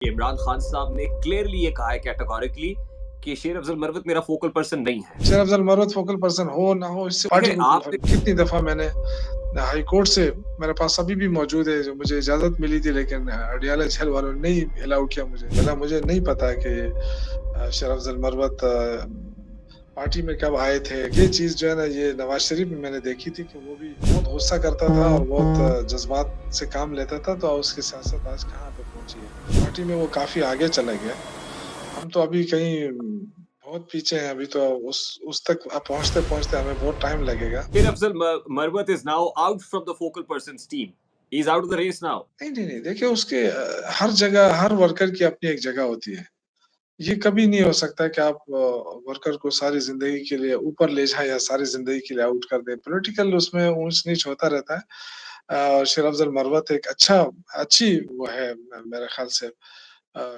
इमरान खान साहब ने क्लियरली ये कहा है कैटेगोरिकली कि शेर अफजल मरवत मेरा फोकल पर्सन नहीं है। शेर अफजल मरवत फोकल पर्सन हो ना हो इससे पार्टी देखिए को क्या आपने फर्क। कितनी दफा मैंने हाई कोर्ट से मेरे पास अभी भी मौजूद है जो मुझे इजाजत मिली थी, लेकिन अडियाला जेल वालों ने नहीं अलाउ किया मुझे। भला मुझे नहीं पता कि शेर अफजल मरवत पार्टी में कब आए थे। ये चीज जो है ना, ये नवाज शरीफ में मैंने देखी थी कि वो भी बहुत गुस्सा करता था और बहुत जज्बात से काम लेता था, तो उसकी सियासत आज कहाँ पे पहुंची है। पार्टी में वो काफी आगे चला गया। हम तो अभी कहीं बहुत पीछे हैं। अभी तो उस तक पहुंचते-पहुंचते हमें बहुत टाइम लगेगा। Sher Afzal Marwat is now out from the focal person team. He is out of the race now. नहीं। देखिए उसके हर जगह हर वर्कर की अपनी एक जगह होती है। ये कभी नहीं हो सकता कि आप वर्कर को सारी ज़िंदगी के लिए ऊपर ले जाएँ या सारी ज़िंदगी के लिए आउट कर दें। पॉलिटिकल उसमें ऊँच-नीच होता रहता है। और शेर अफजल मरवत एक अच्छी वो है मेरे ख़्याल से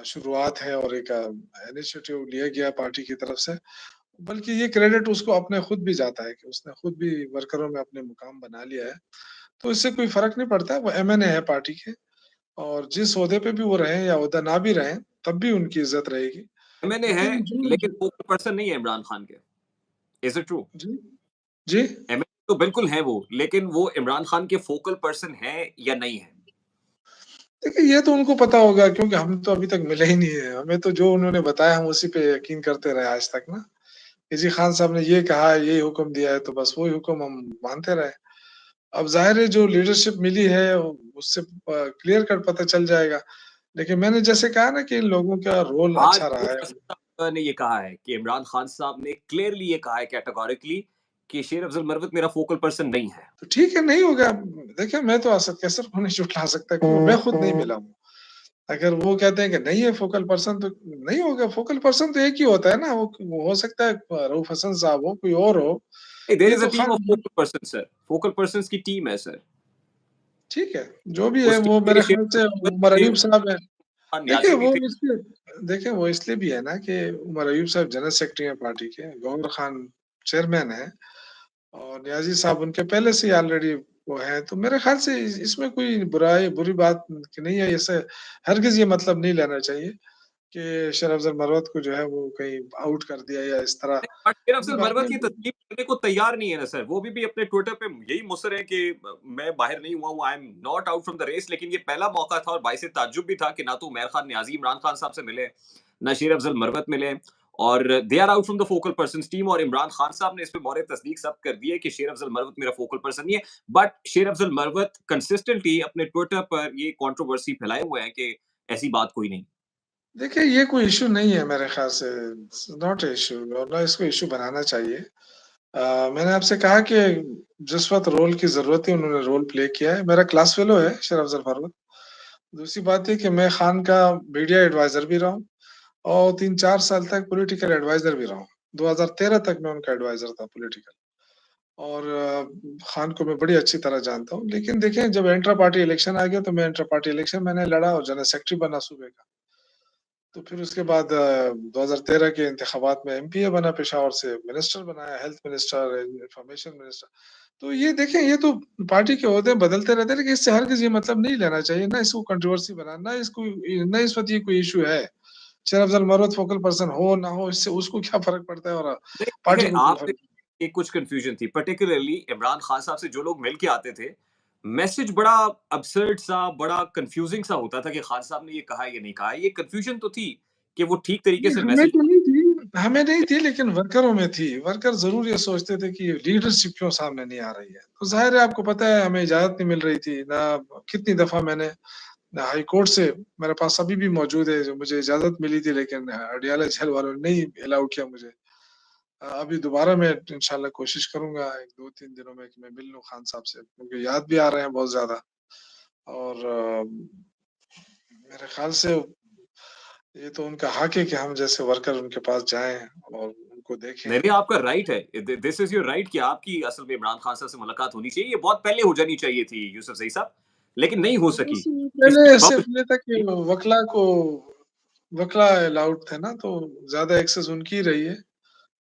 शुरुआत है और एक इनिशिएटिव लिया गया पार्टी की तरफ से। बल्कि ये क्रेडिट उसको अपने खुद भी जाता है कि उसने खुद भी वर्करों में अपने मुकाम बना लिया है। तो इससे कोई फ़र्क नहीं पड़ता है, वो एमएनए है पार्टी के और जिस ओहदे पे भी वो रहें या ओहदा ना भी रहें, तब भी उनकी इज़्ज़त रहेगी। एमएनए है लेकिन जो लेकिन जो फोकल पर्सन नहीं है इमरान खान के। Is it true? जी, जी। एमएनए तो बिल्कुल है वो, लेकिन वो इमरान खान के फोकल पर्सन है या नहीं है? देखिए ये तो उनको पता होगा क्योंकि हम तो अभी तक मिले ही नहीं है। हमें तो जो उन्होंने बताया हम उसी पे यकीन करते रहे आज तक ना। कि जी खान साहब ने ये कहा, यही हुक्म दिया है तो बस वही हुक्म हम मानते रहे। अब ज़ाहिर है जो लीडरशिप मिली है उससे क्लियर कट पता चल जाएगा। लेकिन मैंने जैसे कहा ना कि इन लोगों का रोल आज अच्छा रहा है। ने ये कहा है कि इमरान खान साहब ने क्लियरली ये कहा है कैटेगोरिकली कि शेर अफजल मरवत मेरा फोकल पर्सन नहीं है। तो ठीक है, नहीं होगा। देखिए मैं तो असद कैसर को नहीं झुठला सकता क्योंकि मैं खुद नहीं मिला हूँ। अगर वो कहते हैं कि नहीं है फोकल पर्सन तो नहीं होगा। फोकल पर्सन तो एक ही होता है ना, वो हो सकता है रऊफ हसन साहब हो, कोई और हो। देयर ये इज अ तो team of focal person sir. Focal persons की टीम है सर। ठीक है, जो भी है उस वो टीम में मेरे शेर ख़्याल से अफजल मरवत उमर थे, अयूब साहब हैं। देखिए न्याजी भी वो थे। इसलिए देखिए वो इसलिए भी है ना कि उमर अयूब साहब जनरल सेक्रेटरी हैं पार्टी के, गौहर खान चेयरमैन हैं और नियाज़ी साहब उनके पहले से ही ऑलरेडी वो हैं। तो मेरे ख़्याल से इसमें कोई बुरी बात की नहीं है। इससे हरगिज़ ये मतलब नहीं लेना चाहिए कि शेर अफ़ज़ल मरवत को जो है वो कहीं आउट कर दिया या इस तरह। बट शेर ये अफजल बात मरवत नहीं। की तस्लीम करने को तैयार नहीं है ना सर। वो भी अपने ट्विटर पे यही मुसर है कि मैं बाहर नहीं हुआ हूँ, I am not out from the race. लेकिन ये पहला मौका था और बाइसे ताज्जुब भी था कि ना तो उमैर खान न्याजी इमरान खान साहब से मिले, ना शेर अफजल मरवत मिले, और they are out from the focal person team. और इमरान खान साहब ने इस पे मोहर तस्दीक सब कर दी है कि शेर अफजल मरवत मेरा फोकल पर्सन नहीं है। बट शेर अफजल मरवत कंसिस्टेंटली अपने ट्विटर पर ये कंट्रोवर्सी फैलाए हुए हैं कि ऐसी बात कोई नहीं। देखिए ये कोई इश्यू नहीं है मेरे ख़्याल से। इट्स नॉट अ इश्यू और ना इसको इश्यू बनाना चाहिए। मैंने आपसे कहा कि जिस वक़्त रोल की ज़रूरत थी उन्होंने रोल प्ले किया है। मेरा क्लास फेलो है शेर अफ़ज़ल मरवत। दूसरी बात ये कि मैं खान का मीडिया एडवाइज़र भी रहा हूँ और 3-4 साल तक पॉलिटिकल एडवाइज़र भी रहा हूँ। 2013 तक मैं उनका एडवाइज़र था पॉलिटिकल और खान को मैं बड़ी अच्छी तरह जानता हूँ। लेकिन देखें जब इंटर पार्टी इलेक्शन आ गया तो मैं इंटर पार्टी इलेक्शन मैंने लड़ा और जनरल सेक्रेटरी बना सूबे का। तो फिर उसके बाद 2013 के इंतखाबात में एमपीए बना, पेशावर से मिनिस्टर बनाया, हेल्थ मिनिस्टर, इन्फॉर्मेशन मिनिस्टर। तो ये देखें ये तो पार्टी के ओहदे बदलते रहते हैं, लेकिन इससे हरगिज़ ये मतलब नहीं लेना चाहिए, ना इसको कंट्रोवर्सी बनाना, ना इस वक़्त ये कोई इश्यू है। शेर अफ़ज़ल मरवत फोकल पर्सन हो ना हो इससे उसको क्या फ़र्क पड़ता है और पार्टी देखिए को क्या आपने फ़र्क। एक कुछ कंफ्यूजन थी, पर्टिकुलरली इमरान खान साहब से जो लोग मिल के आते थे, मैसेज बड़ा अब्सर्ड सा, बड़ा कंफ्यूजिंग सा होता था कि खान साहब ने ये कहा या नहीं कहा। ये कंफ्यूजन तो थी कि वो ठीक तरीके नहीं, से मैसेज। हमें नहीं थी लेकिन वर्करों में थी। वर्कर ज़रूर ये सोचते थे कि लीडरशिप क्यों सामने नहीं आ रही है। तो ज़ाहिर है आपको पता है हमें इजाज़त नहीं मिल रही थी, ना कितनी दफ़ा मैंने हाई कोर्ट से मेरे पास अभी भी मौजूद है जो मुझे इजाज़त मिली थी, लेकिन अडियाला जेल वालों ने नहीं अलाउ किया मुझे। अभी दोबारा मैं इंशाल्लाह कोशिश करूँगा 1-2-3 दिनों में कि मैं मिल लूँ खान साहब से क्योंकि याद भी आ रहे हैं बहुत ज़्यादा और मेरे ख़्याल से ये तो उनका हक है कि हम जैसे वर्कर उनके पास जाएँ और उनको देखें। नहीं, नहीं, आपका राइट है। दिस इज़ योर राइट कि आपकी असल में इमरान खान साहब से मुलाकात होनी चाहिए। ये बहुत पहले हो जानी चाहिए थी यूसुफ ज़ई साहब, लेकिन नहीं हो सकी। पहले इसके सिर्फ़ बावजूद ये था कि वकला अलाउड थे ना, तो ज़्यादा एक्सेस उनकी ही रही है।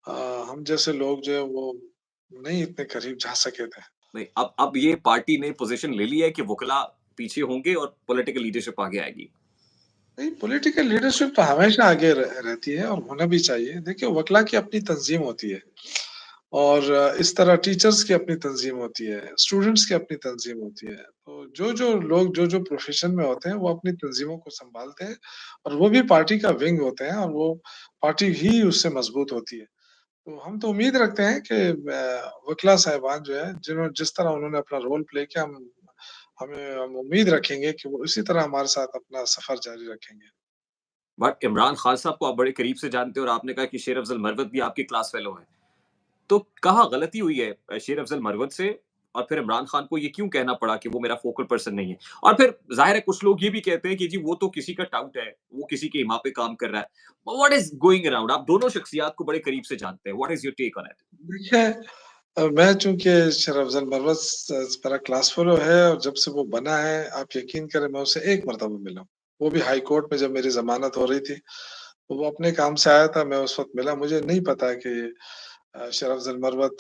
अ, हम जैसे लोग जो है वो नहीं इतने करीब जा सके थे। नहीं, अब ये पार्टी ने पोज़ीशन ले ली है कि वुकला पीछे होंगे और पॉलिटिकल लीडरशिप आगे आएगी। नहीं, पॉलिटिकल लीडरशिप तो हमेशा आगे रहती है और होना भी चाहिए। देखिए, वकला की अपनी तंज़ीम होती है और इस तरह टीचर्स की अपनी तंज़ीम होती है, स्टूडेंट्स की अपनी तंज़ीम होती है। तो जो-जो लोग जो-जो प्रोफ़ेशन में होते हैं, वो अपनी तंज़ीमों को सँभालते हैं और वो भी पार्टी का विंग होते हैं और वो पार्टी ही उससे मज़बूत होती है। तो हम तो उम्मीद रखते हैं कि वकला साहिबान जो है, जिस तरह उन्होंने अपना रोल प्ले किया, हम उम्मीद रखेंगे कि वो इसी तरह हमारे साथ अपना सफ़र जारी रखेंगे। बट इमरान खान साहब को आप बड़े करीब से जानते हो और आपने कहा कि शेर अफ़ज़ल मरवत भी आपके क्लास फेलो हैं। तो कहाँ गलती हुई है शेर अफ़ज़ल मरवत से और फिर इमरान खान को ये क्यों कहना पड़ा कि वो मेरा फोकल पर्सन नहीं है? और फिर ज़ाहिर है कुछ लोग ये भी कहते हैं कि जी वो तो किसी का टाउट है, वो किसी के इमाम पे काम कर रहा है। What is going around? आप दोनों शख्सियत को बड़े करीब से जानते हैं। What is your take on it? देखिए, मैं चूँकि शरफ़ मरवत मेरा क्लास फ़ेलो है और जब से वो बना है, आप यकीन करें मैं उससे एक मर्तबा मिला हूँ। वो भी हाई कोर्ट में जब मेरी ज़मानत हो रही थी, तो वो अपने काम से आया था, मैं उस वक़्त मिला। मुझे नहीं पता कि शरफ़ मरवत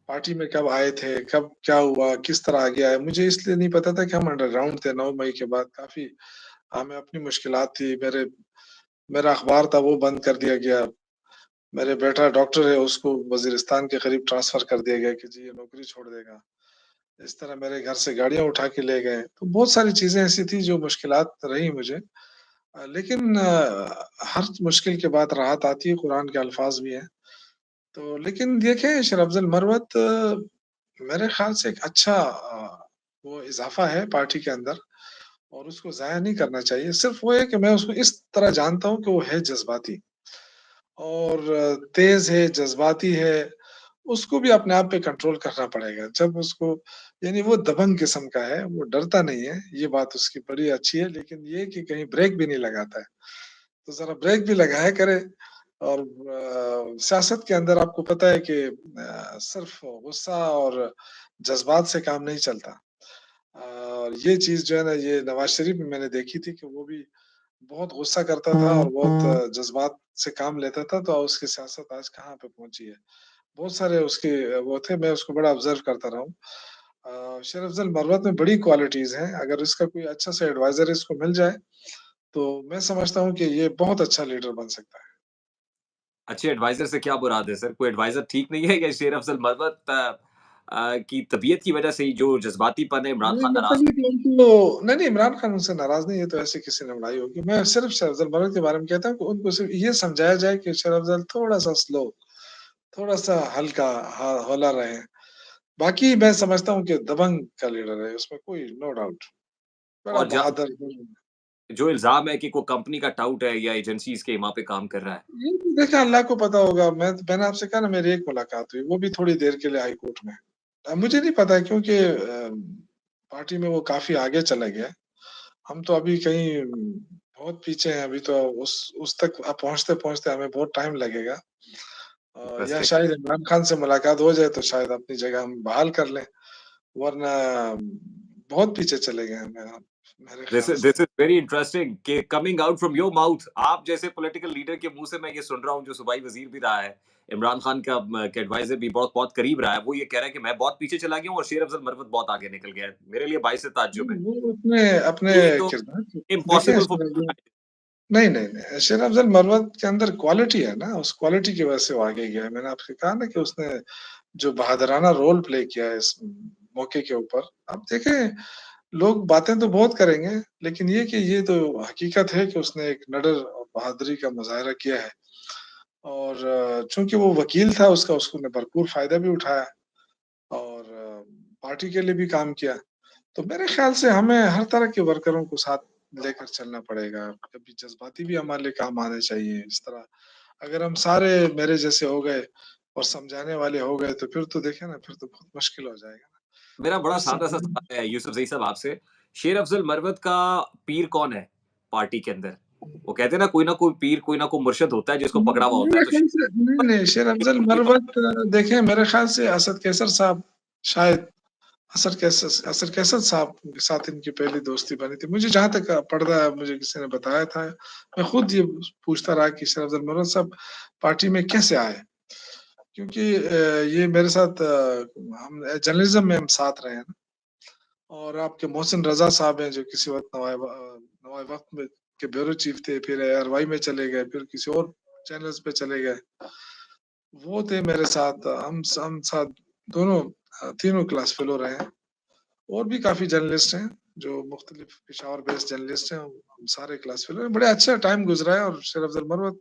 पार्टी में कब आए थे, कब क्या हुआ, किस तरह आगे आए। मुझे इसलिए नहीं पता था कि हम अंडरग्राउंड थे 9 मई के बाद काफ़ी हमें अपनी मुश्किलात थी। मेरा अखबार था वो बंद कर दिया गया। मेरे बेटा डॉक्टर है, उसको वज़ीरिस्तान के करीब ट्रांसफ़र कर दिया गया कि जी ये नौकरी छोड़ देगा। इस तरह मेरे घर से गाड़ियाँ उठा के ले गए। तो बहुत सारी चीज़ें ऐसी थी जो मुश्किलात रही मुझे। लेकिन हर मुश्किल के बाद राहत आती है, कुरान के अल्फ़ाज़ भी हैं। तो लेकिन देखें शरफ़ मरवत मेरे ख़्याल से एक अच्छा वो इज़ाफ़ा है पार्टी के अंदर और उसको ज़ाया नहीं करना चाहिए। सिर्फ़ वो है कि मैं उसको इस तरह जानता हूँ कि वो है जज़्बाती। और तेज़ है, जज़्बाती है, उसको भी अपने आप पे कंट्रोल करना पड़ेगा। जब उसको यानी वो दबंग किस्म का है, वो डरता नहीं है, ये बात उसकी बड़ी अच्छी है, लेकिन ये कि कहीं ब्रेक भी नहीं लगाता है। तो ज़रा ब्रेक भी लगाया करे और सियासत के अंदर आपको पता है कि सिर्फ़ गुस्सा और जज़्बात से काम नहीं चलता। और ये चीज़ जो है ना, ये नवाज़ शरीफ में मैंने देखी थी कि वो भी बहुत गुस्सा करता था और बहुत जज़्बात से काम लेता था, तो उसकी सियासत आज कहाँ पे पहुँची है। बहुत सारे उसके वो थे, मैं उसको बड़ा ऑब्ज़र्व करता रहा हूँ। शेर अफ़ज़ल मरवत में बड़ी क्वालिटीज़ हैं, अगर इसका कोई अच्छा सा एडवाइज़र इसको मिल जाए, तो मैं समझता हूँ कि ये बहुत अच्छा लीडर बन सकता है। अच्छे एडवाइज़र से क्या मुराद है सर? कोई एडवाइज़र ठीक नहीं है या शेर अफ़ज़ल मरवत की तबीयत की वजह से ही जो जज़्बातीपन है इमरान नहीं खान नाराज़ मतलब ये कि उनको नहीं, इमरान खान उनसे नाराज़ नहीं है, तो ऐसे किसी ने लड़ाई होगी। मैं सिर्फ़ शेर अफ़ज़ल मरवत के बारे में कहता हूँ कि उनको सिर्फ़ ये समझाया जाए कि शेर अफ़ज़ल थोड़ा-सा स्लो, थोड़ा-सा हल्का हौला रहें। बाकी मैं समझता हूँ कि दबंग का लीडर है, उसमें कोई नो डाउट। बड़ा और जब बहादुर जो इल्ज़ाम है कि वो कंपनी का टाउट है या एजेंसीज़ के इमाम पे काम कर रहा है। ये तो देखिए अल्लाह को पता होगा। मैंने आपसे कहा ना मेरी एक मुलाकात हुई, वो भी थोड़ी देर के लिए हाई कोर्ट में। मुझे नहीं पता क्योंकि पार्टी में वो काफ़ी आगे चला गया है। हम तो अभी कहीं बहुत पीछे हैं, अभी तो उस तक पहुँचते-पहुँचते हमें बहुत टाइम लगेगा। या इंटरेस्टिंग। शायद इमरान खान से मुलाकात हो जाए तो शायद अपनी जगह हम बहाल कर लें, वरना बहुत पीछे चले गए हैं मेरे ख़्याल से। दिस इज़ वेरी इंटरेस्टिंग कि coming out from your mouth आप जैसे पॉलिटिकल लीडर के मुँह से मैं ये सुन रहा हूँ जो सूबाई वज़ीर भी रहा है, इमरान खान का के एडवाइज़र भी बहुत बहुत करीब रहा है, वो ये कह रहा है कि मैं बहुत पीछे चला गया हूँ और शेर अफ़ज़ल मरवत बहुत आगे निकल गया है। मेरे लिए बाइस ताज्जुब है। वो अपने अपने ये तो किरदार देखिए इम्पॉसिबल फॉर नहीं, नहीं, नहीं। शेर अफ़ज़ल मरवत के अंदर क्वालिटी है ना, उस क्वालिटी की वजह से वो आगे गया है। मैंने आपसे कहा ना कि उसने जो बहादुराना रोल प्ले किया है इस मौके के ऊपर। अब देखें, लोग बातें तो बहुत करेंगे, लेकिन ये तो हकीकत है कि उसने एक निडर और बहादुरी का मुज़ाहिरा किया है और चूँकि वो वकील था, उसने भरपूर फ़ायदा भी उठाया और पार्टी के लिए भी काम किया। तो मेरे ख़्याल से हमें हर तरह के वर्करों को साथ लेकर चलना पड़ेगा। कभी जज़्बाती भी हमारे लिए काम आने चाहिए। इस तरह अगर हम सारे मेरे जैसे हो गए और समझाने वाले हो गए, तो फिर तो देखें ना, फिर तो बहुत मुश्किल हो जाएगा ना। मेरा बड़ा उससे सादा-सा सवाल है यूसुफ़ज़ई साहब आपसे, शेर अफ़ज़ल मरवत का पीर कौन है पार्टी के अंदर? वो कहते हैं ना कोई कोई पीर, कोई ना कोई मुर्शिद होता है जिसको पकड़ा हुआ होता है, मेरे तो ख़्याल से नहीं, नहीं, शेर अफ़ज़ल मरवत देखें मेरे ख़्याल से असद कैसर साहब शायद असर कैसर साहब के साथ इनकी पहली दोस्ती बनी थी। मुझे जहाँ तक पड़ता है, मुझे किसी ने बताया था। मैं खुद ये पूछता रहा कि शेर अफ़ज़ल मरवत साहब पार्टी में कैसे आए? क्योंकि ये मेरे साथ हम जर्नलिज़्म में हम साथ रहे हैं ना और आपके मोहसिन रज़ा साहब हैं जो किसी वक़्त नवाए वक़्त में के ब्यूरो चीफ थे, फिर एआरवाई में चले गए, फिर किसी और चैनल्स पे चले गए। वो थे मेरे साथ, हम साथ दोनों तीनों क्लास फेलो रहे हैं। और भी काफ़ी जर्नलिस्ट हैं, जो मुख्तलिफ पेशावर बेस्ड जर्नलिस्ट हैं, हम सारे क्लास फेलो हैं। बड़े अच्छा टाइम गुज़रा है और शेर अफ़ज़ल मरवत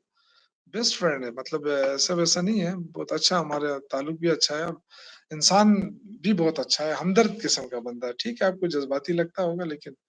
बेस्ट फ्रेंड है, मतलब ऐसा-वैसा नहीं है, बहुत अच्छा हमारा ताल्लुक भी अच्छा है और इंसान भी बहुत अच्छा है, हमदर्द किस्म का बंदा है। ठीक है, आपको जज़्बाती लगता होगा लेकिन